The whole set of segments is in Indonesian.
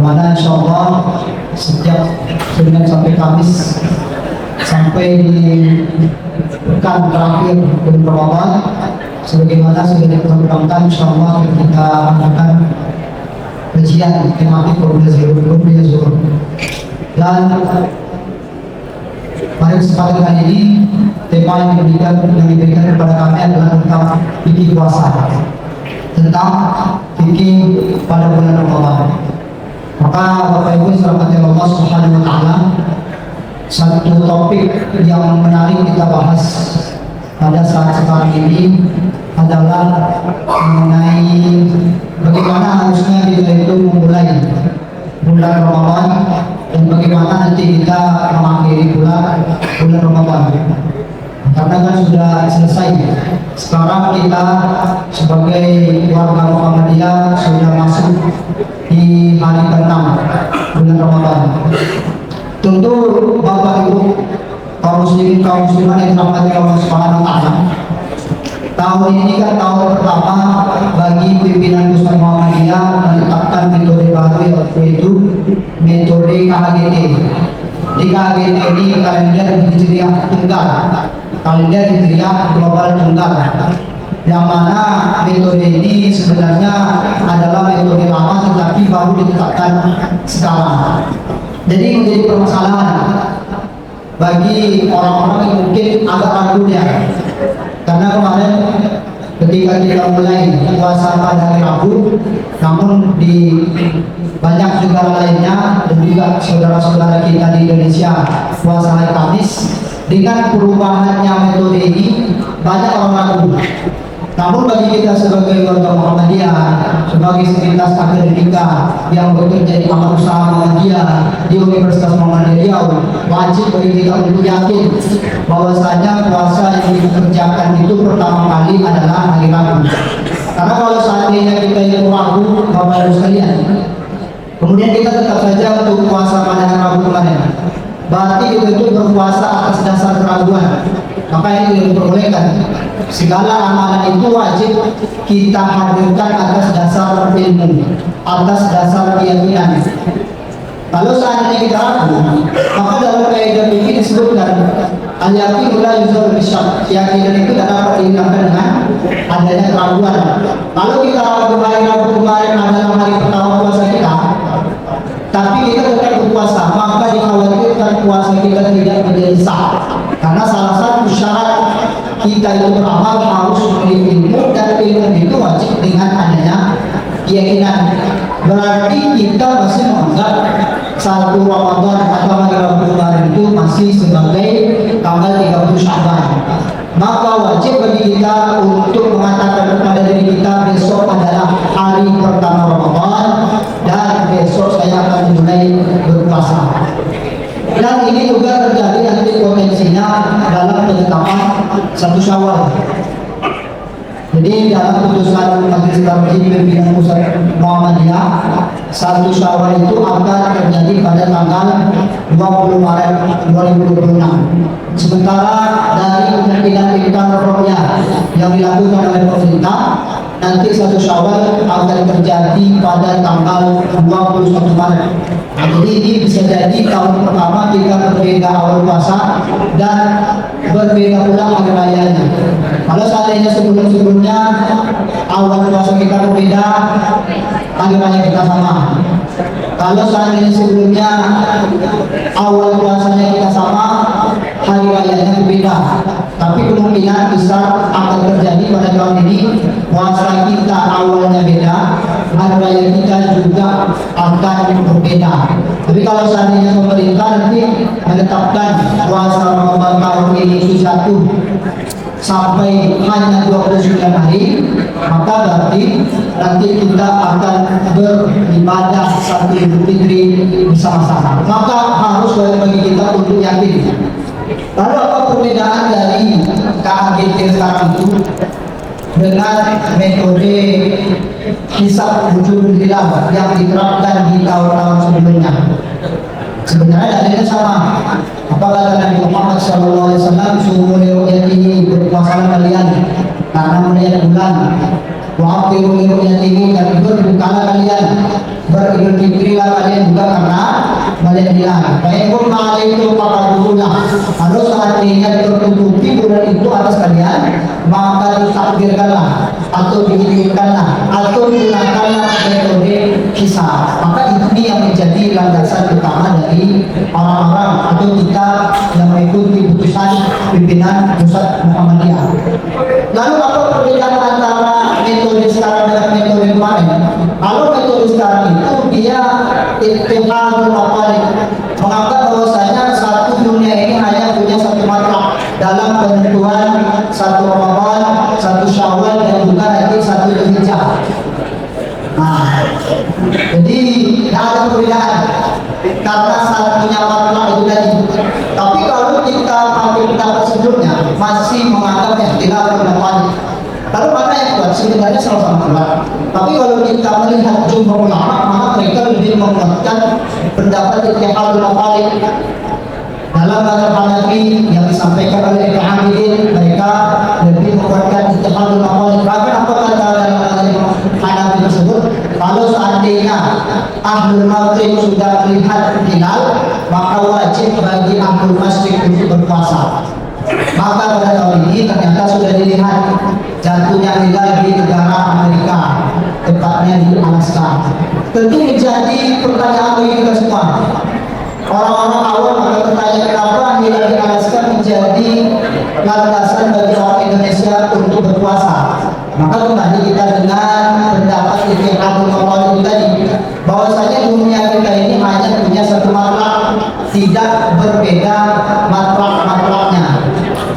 mana insya Allah setiap Senin sampai Kamis sampai di pekan terakhir bulan Ramadan, sebagaimana sudah diperkenalkan, insya Allah kita akan kajian tematik berbeda zuhur. Dan pada kesempatan kali ini tema yang diberikan kepada kami adalah tentang fikih puasa, tentang fikih pada bulan Ramadan. Maka Bapak Ibu dirahmati Allah Subhanahu wa taala, satu topik yang menarik kita bahas pada saat sekarang ini adalah mengenai bagaimana harusnya kita itu memulai bulan Ramadan dan bagaimana nanti kita mengakhiri bulan Ramadan. Karena kan sudah selesai. Sekarang kita sebagai warga Muhammadiyah sudah masuk di hari ke-6 bulan Ramadan. Tentu Bapak Ibu kaum muslimin kaum muslimat yang dirahmati Allah Subhanahu wa taala, tahun ini kan tahun pertama bagi pimpinan Pusat Muhammadiyah menetapkan metode baru, yaitu metode KHGT. Di KHGT ini kalender Hijriah tunggal, kalender Hijriah global tunggal, yang mana metode ini sebenarnya adalah metode lama tetapi baru ditetapkan sekarang. Jadi menjadi permasalahan bagi orang-orang yang mungkin agak ragu ya, karena kemarin ketika kita mulai puasa pada hari Rabu, namun di banyak negara lainnya dan juga saudara-saudara kita di Indonesia puasa hari Kamis. Dengan perubahannya metode ini banyak orang ragu. Namun bagi kita sebagai warga Muhammadiyah, sebagai sekilas akademika yang bekerja di amal usaha Muhammadiyah di Universitas Muhammadiyah Riau, wajib bagi kita untuk yakin bahwasanya puasa yang dikerjakan itu pertama kali adalah hari Rabu. Karena kalau seandainya kita yang ragu, Bapak Ibu sekalian, kemudian kita tetap saja untuk puasa pada hari Rabu kemarin, berarti kita itu berpuasa atas dasar keraguan. Maka ini diperbolehkan. Segala amalan itu wajib kita hadirkan atas dasar ilmu, atas dasar keyakinan. Kalau seandainya kita ragu, maka dalam kaidah fikih disebutkan al-yaqin la yuzal bisyak. Keyakinan itu tidak dapat dihilangkan dengan adanya keraguan. Kalau kita ragu hari Rabu kemarin adalah hari pertama puasa kita, tapi kita tetap berpuasa, maka dikhawatirkan puasa kita tidak menjadi sah. Karena salah satu syarat kita itu beramal harus memiliki ilmu, dan ilmu itu wajib dengan adanya keyakinan. Berarti kita masih menganggap satu Ramadan atau hari Rabu kemarin itu masih sebagai tanggal 30 Sya'ban. Maka wajib bagi kita untuk mengatakan kepada diri kita, besok adalah hari pertama Ramadan dan besok saya akan mulai berpuasa. Dan ini juga terjadi nanti potensinya dalam penetapan satu Syawal. Jadi dalam putusan Majelis Tarjih Pimpinan Pusat Muhammadiyah, satu Syawal itu akan terjadi pada tanggal 20 Maret 2026. Sementara dari kemungkinan iftar ru'yah yang dilakukan oleh pemerintah, nanti satu Syawal akan terjadi pada tanggal 21 Maret. Jadi ini bisa jadi tahun pertama kita berbeda awal puasa dan berbeda pula hari rayanya. Kalau seandainya sebelum-sebelumnya awal puasa kita berbeda, hari raya kita sama. Kalau seandainya sebelumnya awal puasanya kita sama, hari rayanya berbeda. Tapi kemungkinan besar akan terjadi pada tahun ini puasa kita awalnya beda, hari raya kita juga akan berbeda. Tapi kalau seandainya pemerintah nanti menetapkan puasa Ramadan tahun ini itu 1 sampai hanya 29 hari, maka berarti nanti kita akan beribadah satu Idul Fitri bersama-sama. Maka harus bagi kita untuk yakin. Lalu apa perbedaan dari KHGT sekarang itu dengan metode hisab wujudul hilal yang diterapkan di tahun-tahun sebelumnya? Sebenarnya dalilnya sama. Apa kata Nabi Muhammad SAW? Subuh liru'yatihi, berpuasalah kalian karena melihat bulan. Wa'afiru liru'yatihi, dan berbukalah kalian, beridul fitrilah kalian kalian bilang, baik pun itu pakaduna. Kalau seandainya tertutupi bulan itu atas kalian, maka ditakdirkanlah atau diizinkanlah atau digunakanlah metode hisab. Maka ini yang menjadi landasan utama dari orang-orang atau kita yang mengikuti putusan pimpinan pusat Muhammadiyah. Lalu apa perbedaan antara metode sekarang dengan metode kemarin? Kalau metode sekarang itu dia ittihadul maqalid, menganggap bahwasanya satu dunia ini hanya punya satu matlab dalam penentuan satu Ramadan, satu Syawal dan juga nanti satu Dzulhijjah. Nah, jadi tidak ada perbedaan karena satunya matlab itu tadi. Tapi kalau kita pakai pendapat sebelumnya masih menganggap ikhtilaf pendapat. Lalu mana yang kuat? Sebenarnya sama-sama kuat. Tapi kalau kita melihat jumlah ulama, maka mereka lebih menguatkan pendapat ittihadul maqalid. Dalam mazhab Hanafi yang disampaikan oleh Ibnu Hamidin, mereka lebih menguatkan ittihadul maqalid. Bahkan apa kata dalam mazhab Hanafi tersebut? Kalau seandainya ahlul maghrib sudah melihat hilal, maka wajib bagi ahlul masyriq untuk berpuasa. Maka pada tahun ini ternyata sudah dilihat jatuhnya hilal di negara Amerika, tepatnya di Alaska. Tentu menjadi pertanyaan bagi kita semua. Orang-orang awam akan bertanya kenapa hilal di Alaska menjadi landasan bagi orang Indonesia untuk berpuasa. Maka kembali kita dengan pendapat ittihadul maqalid tadi, bahwasanya dunia kita ini hanya punya satu matlab, tidak berbeda matlab-matlabnya.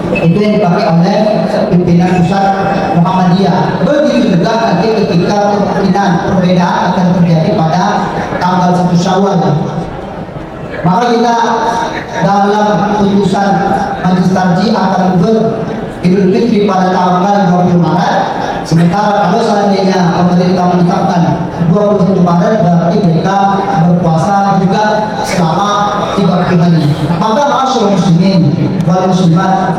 Itu yang dipakai oleh pimpinan pusat Muhammadiyah. Begitu juga nanti ketika kemungkinan perbedaan akan terjadi pada tanggal 1 Syawal. Maka kita dalam putusan Majelis Tarjih akan Idul Fitri pada tanggal 20 Maret. Sementara kalau seandainya pemerintah menetapkan 21 Maret, berarti mereka berpuasa juga selama 30 hari. Maka masyarakat muslimin wal muslimat,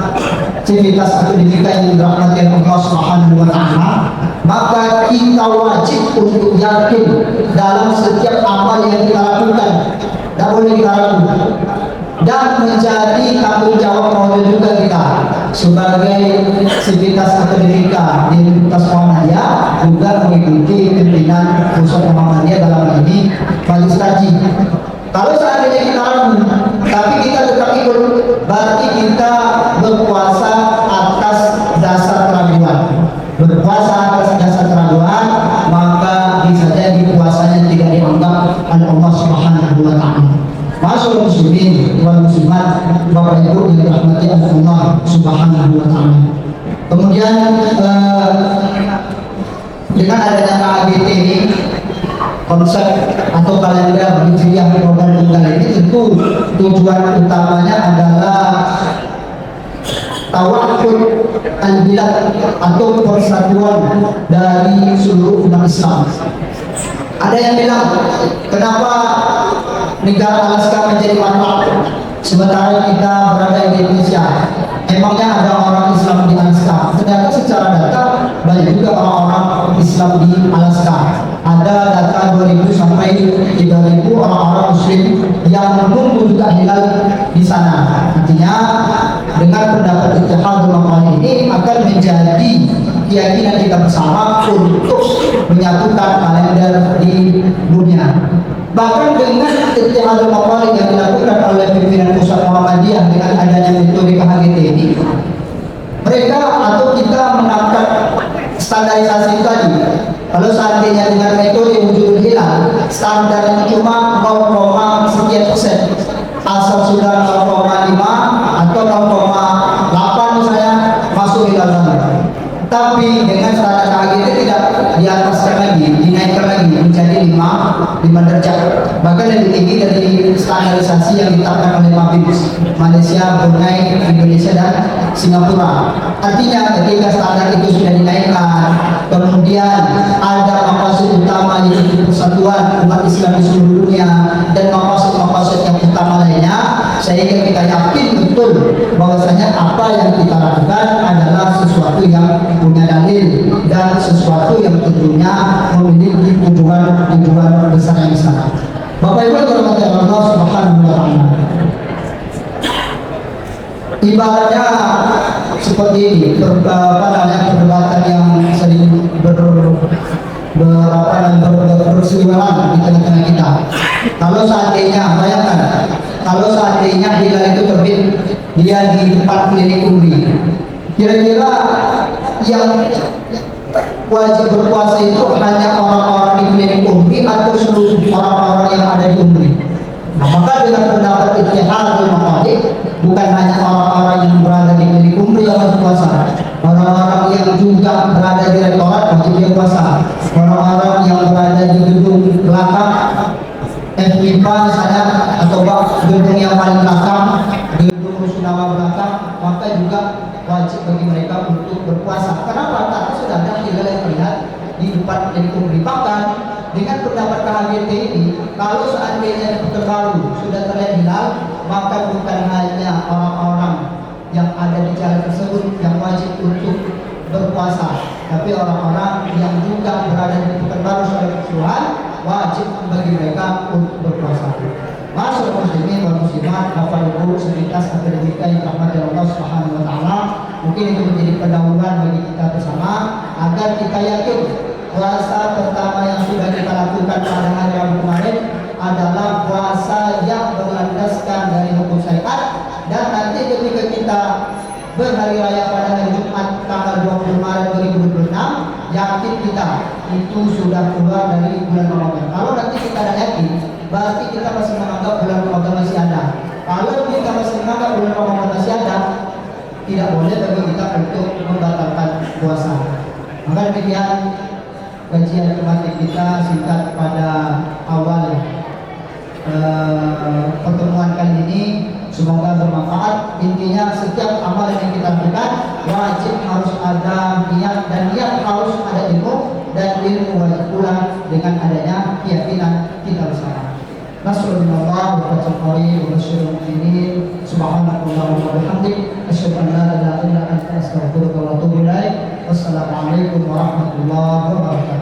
civitas akademika yang dirahmati Allah Subhanahu wa taala, maka kita wajib untuk yakin dalam setiap amal yang kita lakukan. Tidak boleh kita ragu. Dan menjadi tanggung jawab moral juga kita sebagai sivitas akademika di Universitas Muhammadiyah juga mengikuti pimpinan pusat Muhammadiyah dalam hal ini Majelis Tarjih. Kalau seandainya kita ragu tapi kita tetap ikut, berarti kita berpuasa atas dasar keraguan. Berpuasa atas dasar keraguan, maka bisa jadi puasanya tidak dianggap oleh Allah Subhanahu wa taala. Masyaallah muslimin wal muslimat, Bapak Ibu yang dirahmati Allah Subhanahu wa taala. Kemudian dengan adanya KAGT ini, konsep atau kalender hijriah program tunggal ini, tentu tujuan utamanya adalah tawakul al-bilad atau persatuan dari seluruh umat Islam. Ada yang bilang, kenapa negara Alaska menjadi matlab sementara kita berada di Indonesia? Emangnya ada orang Islam di Alaska? Ternyata secara data banyak juga orang-orang Islam di Alaska. Ada data 2000 sampai 3000 orang-orang Muslim yang menunggu juga hilal di sana. Artinya dengan pendapat ittihadul maqalid ini akan menjadi keyakinan kita bersama untuk menyatukan kalender di dunia. Bahkan dengan ittihadul maqalid yang dilakukan oleh pimpinan pusat Muhammadiyah dengan adanya metode KHGT ini, mereka atau kita mengangkat standarisasi tadi. Kalau seandainya dengan metode wujud hilal, standarnya cuma 0, sekian persen. Asal sudah 0,5 atau 0,8 misalnya masuk hilal sana. Tapi dengan standar KHGT tidak diataskan lagi, dinaikkan lagi menjadi 5 derajat. Bahkan lebih tinggi dari standarisasi yang ditetapkan oleh Mabibus Malaysia, Brunei, Indonesia dan Singapura. Artinya ketika standar itu sudah dinaikkan, kemudian ada maksud utama yaitu persatuan umat Islam di seluruh dunia dan maksud yang utama lainnya, sehingga kita yakin betul bahwasanya apa yang kita lakukan adalah sesuatu yang punya dalil dan sesuatu yang tentunya memiliki tujuan besar yang besar. Bapak Ibu dirahmati Allah Subhanahu wa taala. Ibaratnya seperti ini, perdebatan yang sering berseliweran di tengah-tengah kita. Kalau seandainya, bayangkan, kalau seandainya hilal itu terbit dia di tempat klinik umri, kira-kira yang wajib berpuasa itu hanya orang-orang di klinik umri atau seluruh orang-orang yang ada di umri? Nah, maka dengan pendapat ijtihadul maqalid, bukan hanya orang-orang yang berada di klinik umri yang wajib puasa, orang-orang yang juga berada di rektorat wajib dia puasa, orang-orang yang berada di gedung belakang F5 misalnya, atau gedung yang paling belakang, gedung rusunawa belakang, maka juga wajib bagi mereka untuk berpuasa. Kenapa? Karena sudah ada hilal yang terlihat di depan klinik umri. Bahkan dengan pendapat KHGT ini, kalau seandainya terbaru sudah terlihat hilal, maka bukan hanya orang-orang yang ada di jalan tersebut yang wajib untuk berpuasa, tapi orang-orang yang juga berada di Pekanbaru secara keseluruhan wajib bagi mereka untuk berpuasa. Masuk muslimin wal muslimat, Bapak Ibu selintas akademika yang rahmati Allah Subhanahu wa taala, mungkin itu menjadi pendahuluan bagi kita bersama agar kita yakin puasa pertama yang sudah kita lakukan pada hari Rabu kemarin adalah puasa yang berlandaskan dari hukum syariat, dan nanti ketika kita berhari raya pada hari Jumat tanggal 20 Maret 2026, yakin kita itu sudah keluar dari bulan Ramadan. Kalau nanti kita ada yakin, berarti kita masih menganggap bulan Ramadan masih ada. Kalau kita masih menganggap bulan Ramadan masih ada, tidak boleh bagi kita untuk membatalkan puasa. Maka demikian kajian tematik kita singkat pada awal pertemuan kali ini. Semoga bermanfaat. Intinya setiap amalan yang kita lakukan wajib harus ada niat, dan niat harus ada ilmu, dan ilmu wajib pula dengan adanya keyakinan kita bersama. Nasrullah wa fathul qarib wa nasyirul mu'minin. Subhanakallahumma wa bihamdik, asyhadu an la ilaha illa anta, astaghfiruka wa atubu ilaik. Wassalamualaikum warahmatullahi wabarakatuh.